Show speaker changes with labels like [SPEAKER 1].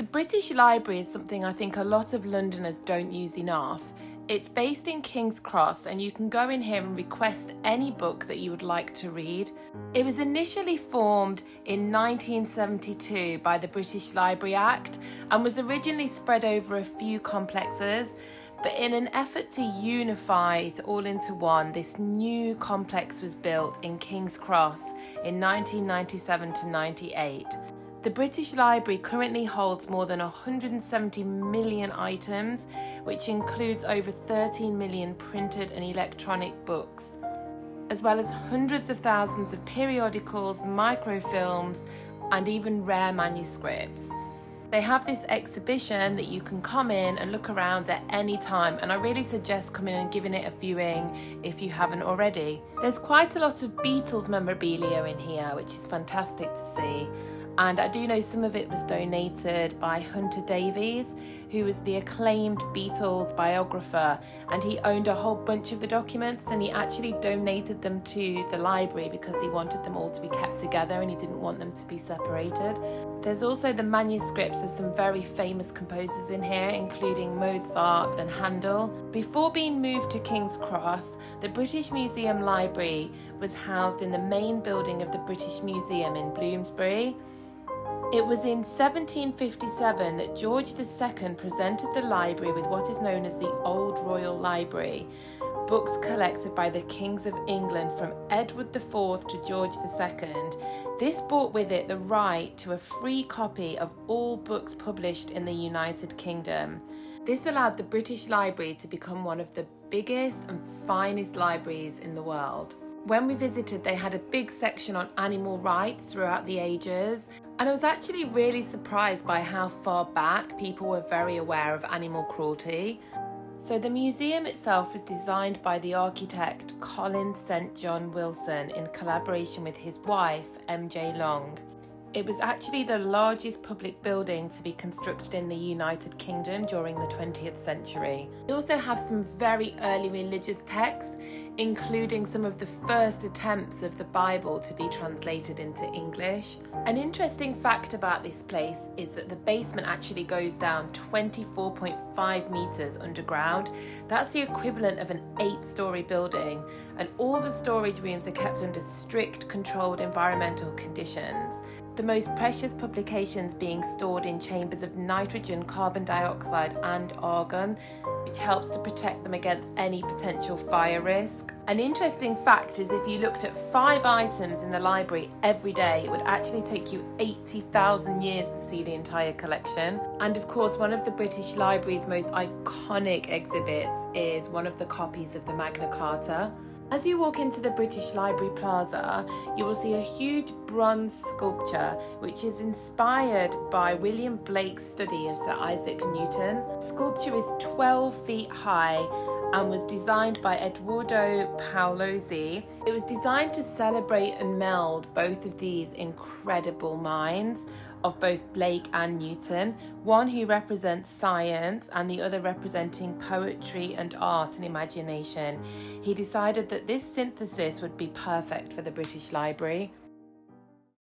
[SPEAKER 1] the British Library is something I think a lot of Londoners don't use enough. It's based in King's Cross and you can go in here and request any book that you would like to read. It was initially formed in 1972 by the British Library Act and was originally spread over a few complexes, but in an effort to unify it all into one, this new complex was built in King's Cross in 1997 to 98. The British Library currently holds more than 170 million items, which includes over 13 million printed and electronic books, as well as hundreds of thousands of periodicals, microfilms, and even rare manuscripts. They have this exhibition that you can come in and look around at any time, and I really suggest coming and giving it a viewing if you haven't already. There's quite a lot of Beatles memorabilia in here, which is fantastic to see. And I do know some of it was donated by Hunter Davies, who was the acclaimed Beatles biographer, and he owned a whole bunch of the documents, and he actually donated them to the library because he wanted them all to be kept together and he didn't want them to be separated. There's also the manuscripts of some very famous composers in here, including Mozart and Handel. Before being moved to King's Cross, the British Museum Library was housed in the main building of the British Museum in Bloomsbury. It was in 1757 that George II presented the library with what is known as the Old Royal Library, books collected by the Kings of England from Edward IV to George II. This brought with it the right to a free copy of all books published in the United Kingdom. This allowed the British Library to become one of the biggest and finest libraries in the world. When we visited, they had a big section on animal rights throughout the ages, and I was actually really surprised by how far back people were very aware of animal cruelty. So the museum itself was designed by the architect Colin St. John Wilson in collaboration with his wife, MJ Long. It was actually the largest public building to be constructed in the United Kingdom during the 20th century. We also have some very early religious texts, including some of the first attempts of the Bible to be translated into English. An interesting fact about this place is that the basement actually goes down 24.5 metres underground. That's the equivalent of an 8-storey building, and all the storage rooms are kept under strict controlled environmental conditions. The most precious publications being stored in chambers of nitrogen, carbon dioxide and argon, which helps to protect them against any potential fire risk. An interesting fact is if you looked at 5 items in the library every day, it would actually take you 80,000 years to see the entire collection. And of course, one of the British Library's most iconic exhibits is one of the copies of the Magna Carta. As you walk into the British Library Plaza, you will see a huge bronze sculpture which is inspired by William Blake's study of Sir Isaac Newton. The sculpture is 12 feet high and was designed by Eduardo Paolozzi. It was designed to celebrate and meld both of these incredible minds of both Blake and Newton, one who represents science and the other representing poetry and art and imagination. He decided that this synthesis would be perfect for the British Library.